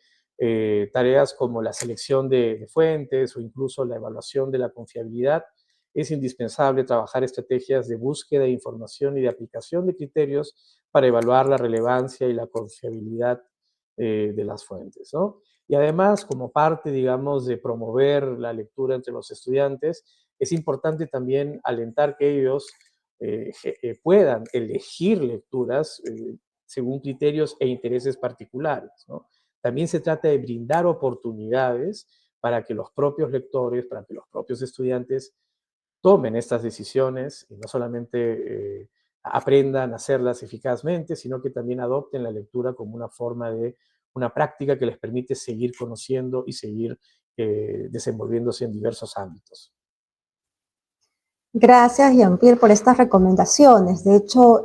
tareas como la selección de fuentes o incluso la evaluación de la confiabilidad, es indispensable trabajar estrategias de búsqueda de información y de aplicación de criterios para evaluar la relevancia y la confiabilidad de las fuentes, ¿no? Y además, como parte, digamos, de promover la lectura entre los estudiantes, es importante también alentar que ellos puedan elegir lecturas según criterios e intereses particulares, ¿no? También se trata de brindar oportunidades para que los propios lectores, para que los propios estudiantes tomen estas decisiones y no solamente aprendan a hacerlas eficazmente, sino que también adopten la lectura como una forma de una práctica que les permite seguir conociendo y seguir desenvolviéndose en diversos ámbitos. Gracias, Jean-Pierre, por estas recomendaciones. De hecho,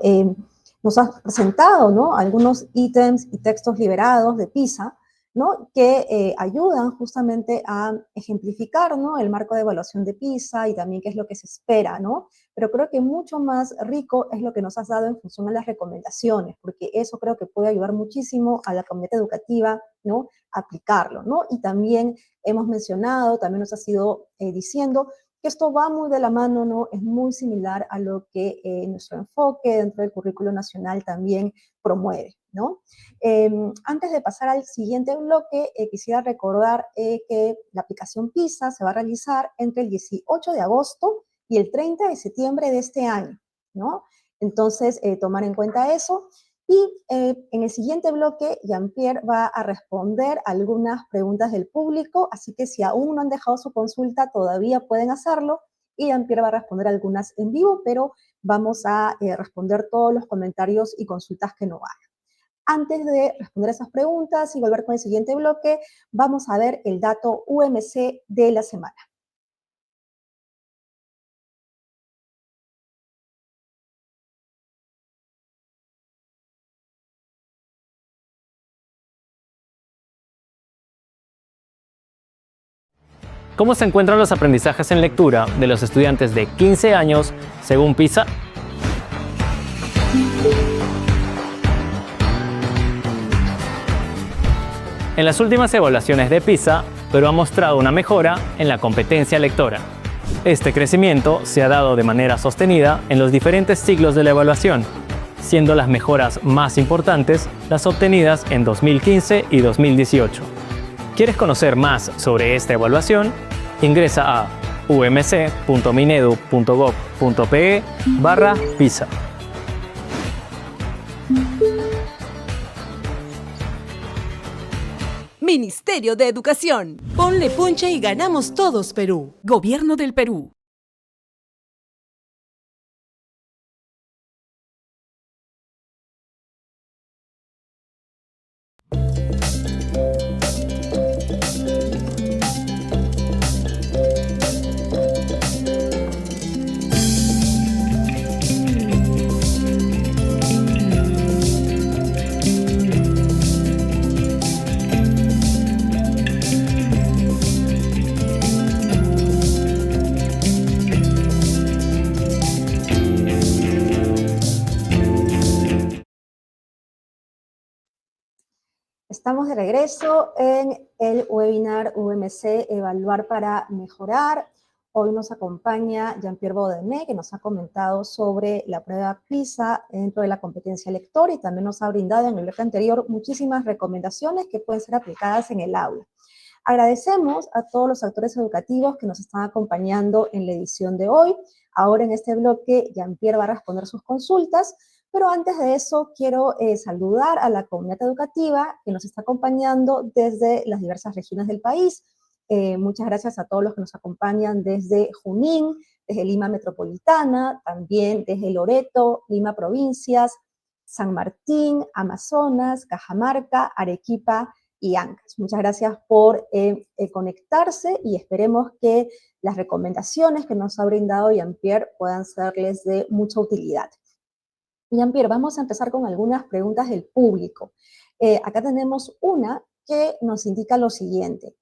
nos has presentado, ¿no?, algunos ítems y textos liberados de PISA, ¿no?, que ayudan justamente a ejemplificar, ¿no?, el marco de evaluación de PISA y también qué es lo que se espera, ¿no? Pero creo que mucho más rico es lo que nos has dado en función a las recomendaciones, porque eso creo que puede ayudar muchísimo a la comunidad educativa, ¿no?, a aplicarlo, ¿no? Y también hemos mencionado, también nos has ido diciendo que esto va muy de la mano, ¿no? Es muy similar a lo que nuestro enfoque dentro del currículo nacional también promueve, ¿no? Antes de pasar al siguiente bloque, quisiera recordar que la aplicación PISA se va a realizar entre el 18 de agosto y el 30 de septiembre de este año, ¿no? Entonces, tomar en cuenta eso. Y en el siguiente bloque, Jean-Pierre va a responder algunas preguntas del público, así que si aún no han dejado su consulta, todavía pueden hacerlo, y Jean-Pierre va a responder algunas en vivo, pero vamos a responder todos los comentarios y consultas que no hagan. Antes de responder esas preguntas y volver con el siguiente bloque, vamos a ver el dato UMC de la semana. ¿Cómo se encuentran los aprendizajes en lectura de los estudiantes de 15 años según PISA? En las últimas evaluaciones de PISA, Perú ha mostrado una mejora en la competencia lectora. Este crecimiento se ha dado de manera sostenida en los diferentes ciclos de la evaluación, siendo las mejoras más importantes las obtenidas en 2015 y 2018. ¿Quieres conocer más sobre esta evaluación? Ingresa a umc.minedu.gov.pe/PISA. Ministerio de Educación. Ponle punche y ganamos todos Perú. Gobierno del Perú. Estamos de regreso en el webinar UMC Evaluar para Mejorar. Hoy nos acompaña Jean-Pierre Baudenet, que nos ha comentado sobre la prueba PISA dentro de la competencia lectora y también nos ha brindado en el bloque anterior muchísimas recomendaciones que pueden ser aplicadas en el aula. Agradecemos a todos los actores educativos que nos están acompañando en la edición de hoy, Ahora en este bloque, Jean-Pierre va a responder sus consultas, pero antes de eso quiero saludar a la comunidad educativa que nos está acompañando desde las diversas regiones del país. Muchas gracias a todos los que nos acompañan desde Junín, desde Lima Metropolitana, también desde Loreto, Lima Provincias, San Martín, Amazonas, Cajamarca, Arequipa y Ancash. Muchas gracias por conectarse y esperemos que las recomendaciones que nos ha brindado Jean-Pierre puedan serles de mucha utilidad. Jean-Pierre, vamos a empezar con algunas preguntas del público. Acá tenemos una que nos indica lo siguiente.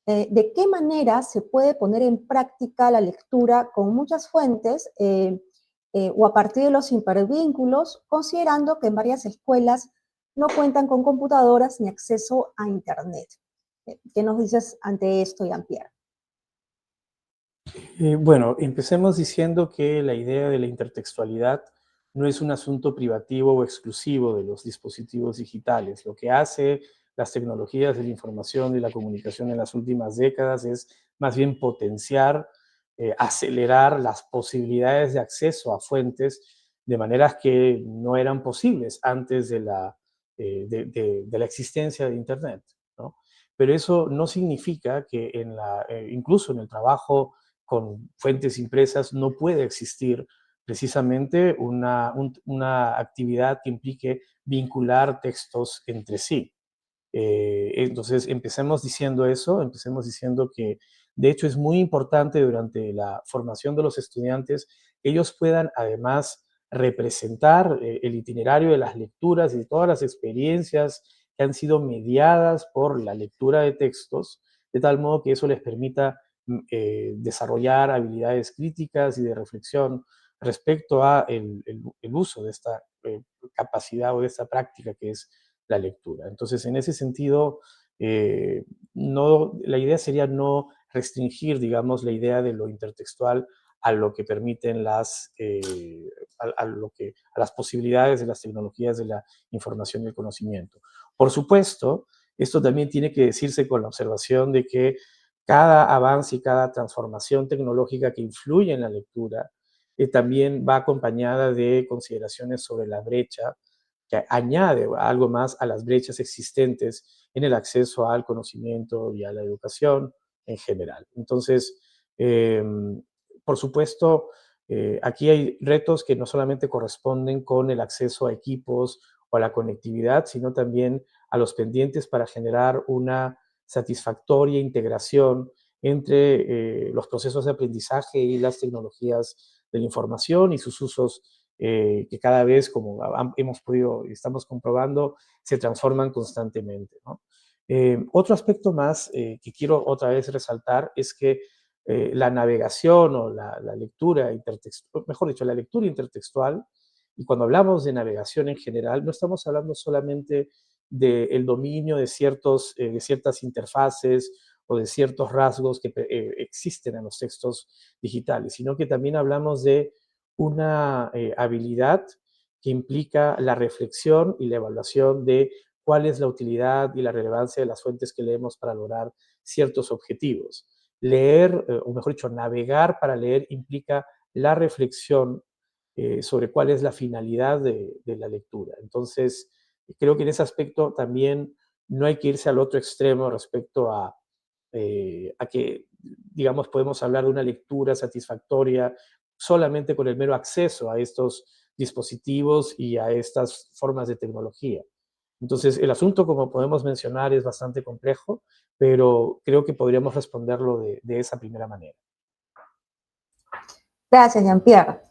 ¿De qué manera se puede poner en práctica la lectura con muchas fuentes o a partir de los hipervínculos, considerando que en varias escuelas no cuentan con computadoras ni acceso a Internet? ¿Qué nos dices ante esto, Jean-Pierre? Bueno, empecemos diciendo que la idea de la intertextualidad no es un asunto privativo o exclusivo de los dispositivos digitales. Lo que hace las tecnologías de la información y la comunicación en las últimas décadas es más bien potenciar, acelerar las posibilidades de acceso a fuentes de maneras que no eran posibles antes de la existencia de Internet, ¿no? Pero eso no significa que incluso en el trabajo con fuentes impresas no puede existir precisamente una actividad que implique vincular textos entre sí. Entonces, empecemos diciendo eso, empecemos diciendo que, de hecho, es muy importante durante la formación de los estudiantes que ellos puedan, además, representar el itinerario de las lecturas y de todas las experiencias que han sido mediadas por la lectura de textos, de tal modo que eso les permita desarrollar habilidades críticas y de reflexión respecto a el uso de esta capacidad o de esta práctica que es la lectura. Entonces, en ese sentido, la idea sería no restringir, digamos, la idea de lo intertextual a lo que permiten a las posibilidades de las tecnologías de la información y el conocimiento. Por supuesto, esto también tiene que decirse con la observación de que cada avance y cada transformación tecnológica que influye en la lectura también va acompañada de consideraciones sobre la brecha, que añade algo más a las brechas existentes en el acceso al conocimiento y a la educación en general. Entonces, por supuesto, aquí hay retos que no solamente corresponden con el acceso a equipos o a la conectividad, sino también a los pendientes para generar una satisfactoria integración entre los procesos de aprendizaje y las tecnologías de la información y sus usos que cada vez, como estamos comprobando, se transforman constantemente, ¿no? Otro aspecto más que quiero otra vez resaltar es que la navegación o la lectura intertextual, mejor dicho, la lectura intertextual, y cuando hablamos de navegación en general, no estamos hablando solamente del dominio de ciertas interfaces o de ciertos rasgos que existen en los textos digitales, sino que también hablamos de una habilidad que implica la reflexión y la evaluación de cuál es la utilidad y la relevancia de las fuentes que leemos para lograr ciertos objetivos. Leer, o mejor dicho, navegar para leer implica la reflexión sobre cuál es la finalidad de la lectura. Entonces, creo que en ese aspecto también no hay que irse al otro extremo respecto a que, digamos, podemos hablar de una lectura satisfactoria solamente con el mero acceso a estos dispositivos y a estas formas de tecnología. Entonces, el asunto, como podemos mencionar, es bastante complejo, pero creo que podríamos responderlo de esa primera manera. Gracias, Jean-Pierre.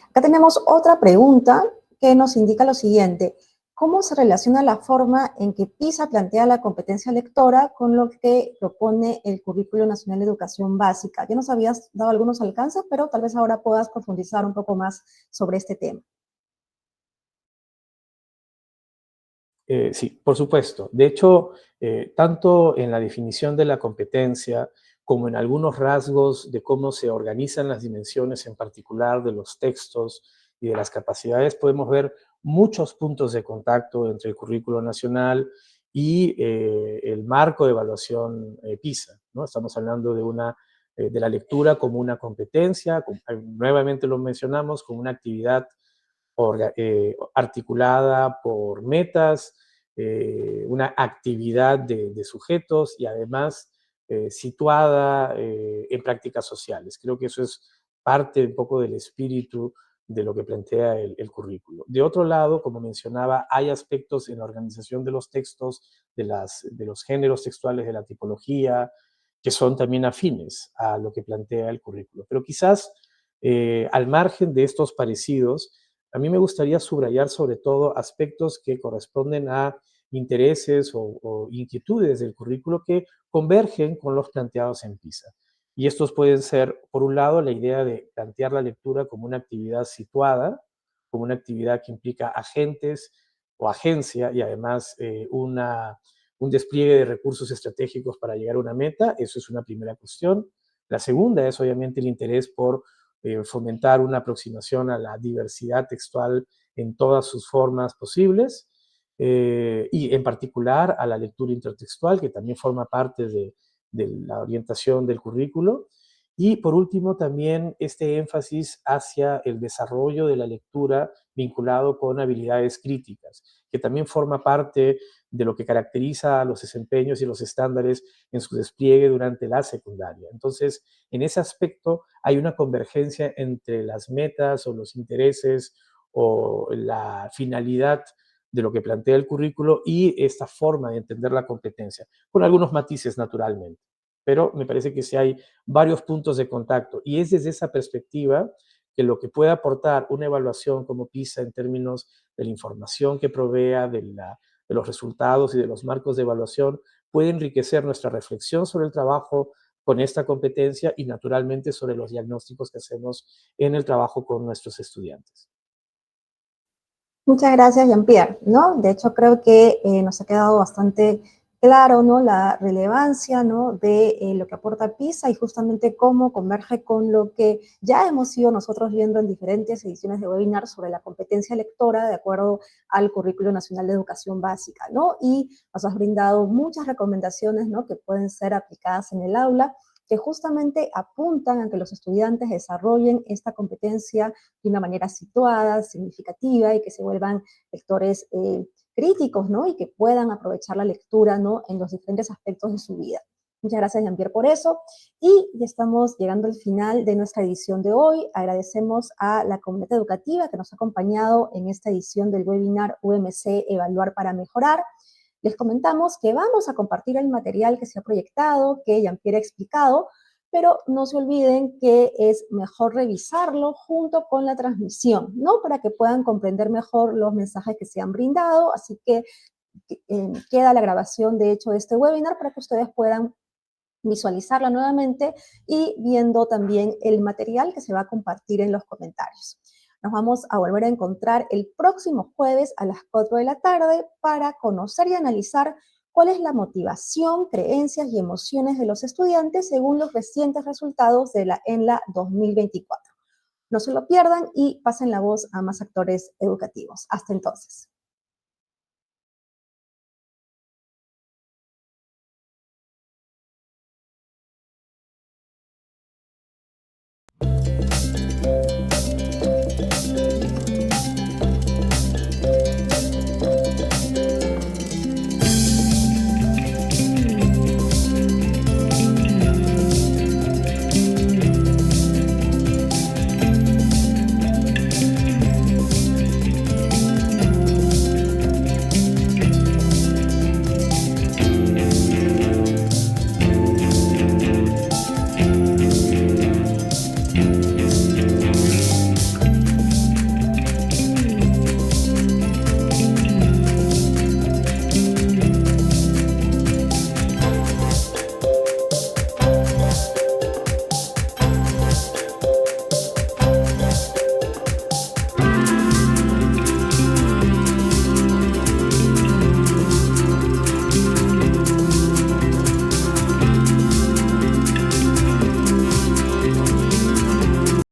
Acá tenemos otra pregunta que nos indica lo siguiente. ¿Cómo se relaciona la forma en que PISA plantea la competencia lectora con lo que propone el Currículo Nacional de Educación Básica? Ya nos habías dado algunos alcances, pero tal vez ahora puedas profundizar un poco más sobre este tema. Sí, por supuesto. De hecho, tanto en la definición de la competencia como en algunos rasgos de cómo se organizan las dimensiones, en particular de los textos y de las capacidades, podemos ver muchos puntos de contacto entre el currículo nacional y el marco de evaluación PISA, ¿no? Estamos hablando de una de la lectura como una competencia, nuevamente lo mencionamos, como una actividad articulada por metas, una actividad de sujetos y además situada en prácticas sociales. Creo que eso es parte un poco del espíritu de lo que plantea el currículo. De otro lado, como mencionaba, hay aspectos en la organización de los textos, de los géneros textuales, de la tipología, que son también afines a lo que plantea el currículo. Pero quizás, al margen de estos parecidos, a mí me gustaría subrayar sobre todo aspectos que corresponden a intereses o inquietudes del currículo que convergen con los planteados en PISA. Y estos pueden ser, por un lado, la idea de plantear la lectura como una actividad situada, como una actividad que implica agentes o agencia y además un despliegue de recursos estratégicos para llegar a una meta. Eso es una primera cuestión. La segunda es obviamente el interés por fomentar una aproximación a la diversidad textual en todas sus formas posibles y en particular a la lectura intertextual, que también forma parte de la orientación del currículo. Y por último, también este énfasis hacia el desarrollo de la lectura vinculado con habilidades críticas, que también forma parte de lo que caracteriza a los desempeños y los estándares en su despliegue durante la secundaria. Entonces, en ese aspecto hay una convergencia entre las metas o los intereses o la finalidad de lo que plantea el currículo y esta forma de entender la competencia, con algunos matices naturalmente. Pero me parece que sí hay varios puntos de contacto y es desde esa perspectiva que lo que puede aportar una evaluación como PISA en términos de la información que provea, de los resultados y de los marcos de evaluación, puede enriquecer nuestra reflexión sobre el trabajo con esta competencia y naturalmente sobre los diagnósticos que hacemos en el trabajo con nuestros estudiantes. Muchas gracias, Jean-Pierre, ¿no? De hecho, creo que nos ha quedado bastante claro, ¿no?, la relevancia, ¿no?, de lo que aporta PISA y justamente cómo converge con lo que ya hemos ido nosotros viendo en diferentes ediciones de webinar sobre la competencia lectora de acuerdo al Currículo Nacional de Educación Básica, ¿no? Y nos has brindado muchas recomendaciones, ¿no?, que pueden ser aplicadas en el aula, que justamente apuntan a que los estudiantes desarrollen esta competencia de una manera situada, significativa y que se vuelvan lectores críticos, ¿no?, y que puedan aprovechar la lectura, ¿no?, en los diferentes aspectos de su vida. Muchas gracias, Jean-Pierre, por eso. Y ya estamos llegando al final de nuestra edición de hoy. Agradecemos a la comunidad educativa que nos ha acompañado en esta edición del webinar UMC Evaluar para Mejorar. Les comentamos que vamos a compartir el material que se ha proyectado, que Jean-Pierre ha explicado, pero no se olviden que es mejor revisarlo junto con la transmisión, ¿no?, para que puedan comprender mejor los mensajes que se han brindado. Así que queda la grabación, de hecho, de este webinar para que ustedes puedan visualizarla nuevamente y viendo también el material que se va a compartir en los comentarios. Nos vamos a volver a encontrar el próximo jueves a las 4 de la tarde para conocer y analizar cuál es la motivación, creencias y emociones de los estudiantes según los recientes resultados de la ENLA 2024. No se lo pierdan y pasen la voz a más actores educativos. Hasta entonces.